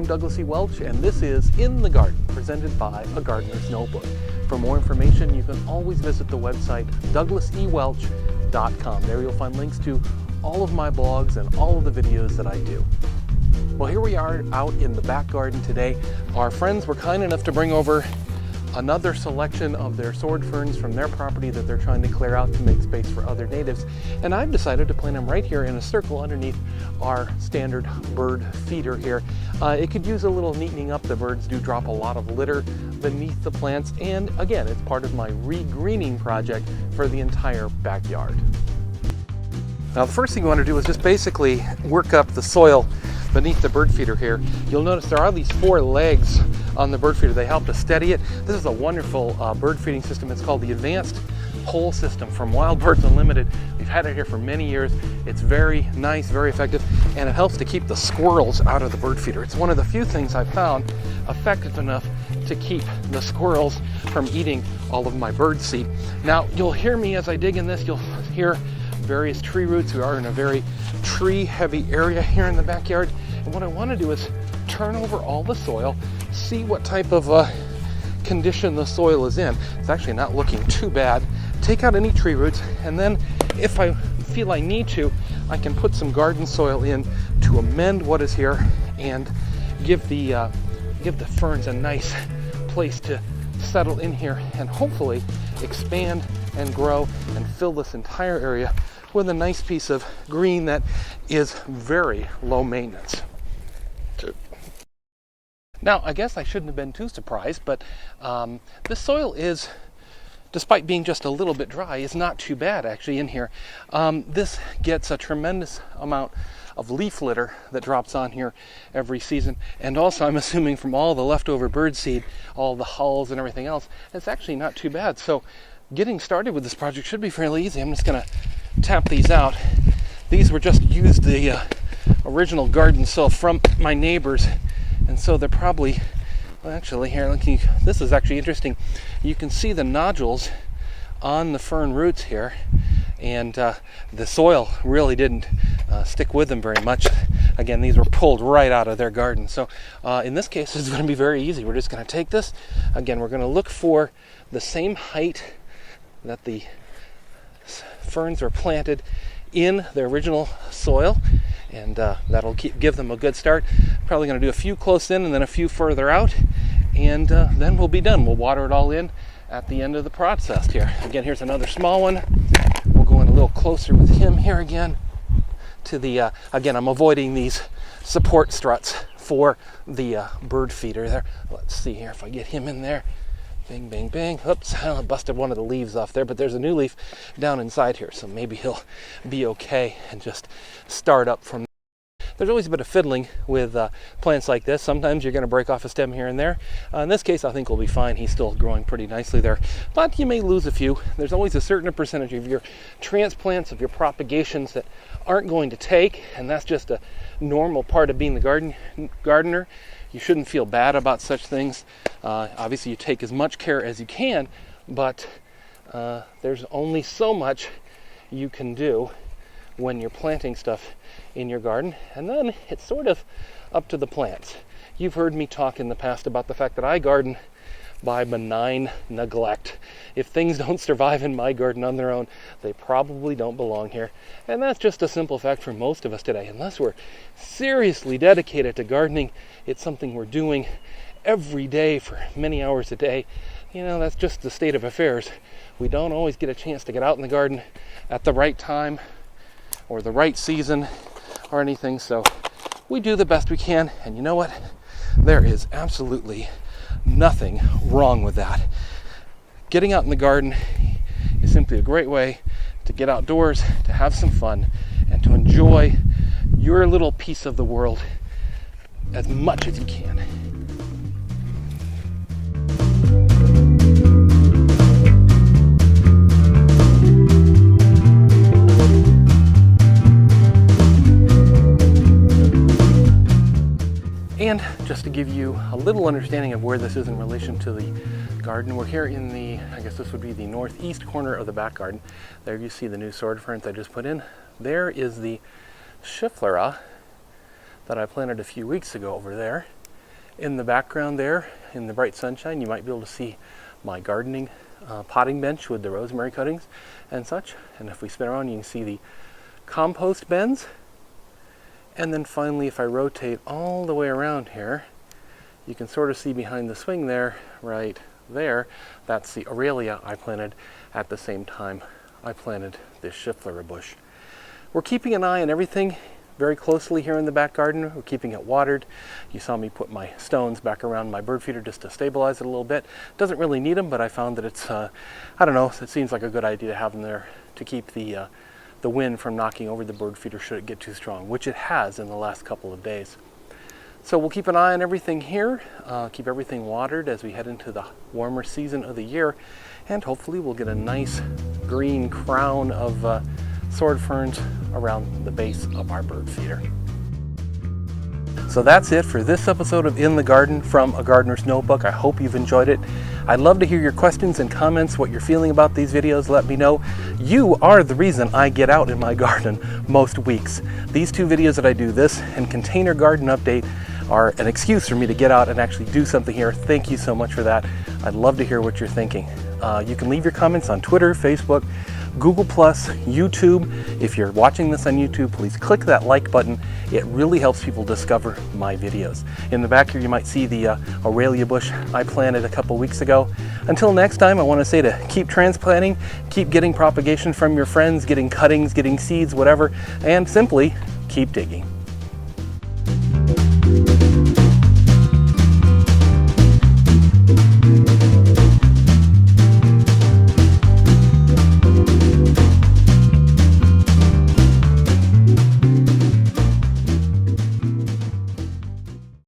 I'm Douglas E. Welch, and this is In the Garden, presented by A Gardener's Notebook. For more information, you can always visit the website douglasewelch.com. There you'll find links to all of my blogs and all of the videos that I do. Well, here we are out in the back garden today. Our friends were kind enough to bring over another selection of their sword ferns from their property that they're trying to clear out to make space for other natives. And I've decided to plant them right here in a circle underneath our standard bird feeder here. It could use a little neatening up. The birds do drop a lot of litter beneath the plants. And again, it's part of my re-greening project for the entire backyard. Now, the first thing you want to do is just basically work up the soil beneath the bird feeder here. You'll notice there are these 4 legs on the bird feeder. They help to steady it. This is a wonderful bird feeding system. It's called the Advanced Hole System from Wild Birds Unlimited. We've had it here for many years. It's very nice, very effective, and it helps to keep the squirrels out of the bird feeder. It's one of the few things I've found effective enough to keep the squirrels from eating all of my bird seed. Now, you'll hear me as I dig in this. You'll hear various tree roots. We are in a very tree heavy area here in the backyard, and what I want to do is turn over all the soil, see what type of condition the soil is in. It's actually not looking too bad. Take out any tree roots, and then if I feel I need to, I can put some garden soil in to amend what is here and give the ferns a nice place to settle in here and hopefully expand and grow and fill this entire area with a nice piece of green that is very low maintenance. Now, I guess I shouldn't have been too surprised, but this soil is, despite being just a little bit dry, is not too bad actually in here. This gets a tremendous amount of leaf litter that drops on here every season, and also I'm assuming from all the leftover bird seed, all the hulls and everything else, it's actually not too bad. So getting started with this project should be fairly easy. I'm just going to tap these out. These were just used the original garden soil from my neighbors, and so they're probably, well, actually here, this is actually interesting. You can see the nodules on the fern roots here, and the soil really didn't stick with them very much. Again, these were pulled right out of their garden. So in this case, it's going to be very easy. We're just going to take this. Again, we're going to look for the same height that the ferns are planted in the original soil, and that'll give them a good start. Probably going to do a few close in and then a few further out, and then we'll be done. We'll water it all in at the end of the process here. Again, here's another small one. We'll go in a little closer with him here again to the, again, I'm avoiding these support struts for the bird feeder there. Let's see here if I get him in there. Bang, bang, bang. Oops, I busted one of the leaves off there, but there's a new leaf down inside here, so maybe he'll be okay and just start up from there. There's always a bit of fiddling with plants like this. Sometimes you're going to break off a stem here and there. In this case, I think we'll be fine. He's still growing pretty nicely there, but you may lose a few. There's always a certain percentage of your transplants, of your propagations that aren't going to take, and that's just a normal part of being the gardener. You shouldn't feel bad about such things. Obviously, you take as much care as you can, but there's only so much you can do when you're planting stuff in your garden, and then it's sort of up to the plants. You've heard me talk in the past about the fact that I garden by benign neglect. If things don't survive in my garden on their own, they probably don't belong here. And that's just a simple fact for most of us today. Unless we're seriously dedicated to gardening, it's something we're doing every day for many hours a day. You know, that's just the state of affairs. We don't always get a chance to get out in the garden at the right time or the right season or anything, so we do the best we can, and you know what? There is absolutely nothing wrong with that. Getting out in the garden is simply a great way to get outdoors, to have some fun, and to enjoy your little piece of the world as much as you can. And just to give you a little understanding of where this is in relation to the garden, we're here in the, I guess this would be the northeast corner of the back garden. There you see the new sword ferns I just put in. There is the Schefflera that I planted a few weeks ago over there. In the background there, in the bright sunshine, you might be able to see my gardening potting bench with the rosemary cuttings and such. And if we spin around, you can see the compost bins. And then finally, if I rotate all the way around here, you can sort of see behind the swing there, right there, that's the Aurelia I planted at the same time I planted this Schefflera bush. We're keeping an eye on everything very closely here in the back garden. We're keeping it watered. You saw me put my stones back around my bird feeder just to stabilize it a little bit. Doesn't really need them, but I found that it's, I don't know, it seems like a good idea to have them there to keep the wind from knocking over the bird feeder should it get too strong, which it has in the last couple of days. So we'll keep an eye on everything here, keep everything watered as we head into the warmer season of the year, and hopefully we'll get a nice green crown of sword ferns around the base of our bird feeder. So that's it for this episode of In the Garden from A Gardener's Notebook. I hope you've enjoyed it. I'd love to hear your questions and comments, what you're feeling about these videos. Let me know. You are the reason I get out in my garden most weeks. These two videos that I do, this and Container Garden Update, are an excuse for me to get out and actually do something here. Thank you so much for that. I'd love to hear what you're thinking. You can leave your comments on Twitter, Facebook, Google+, YouTube. If you're watching this on YouTube, please click that like button. It really helps people discover my videos. In the back here, you might see the Aurelia bush I planted a couple weeks ago. Until next time, I want to say to keep transplanting, keep getting propagation from your friends, getting cuttings, getting seeds, whatever, and simply keep digging.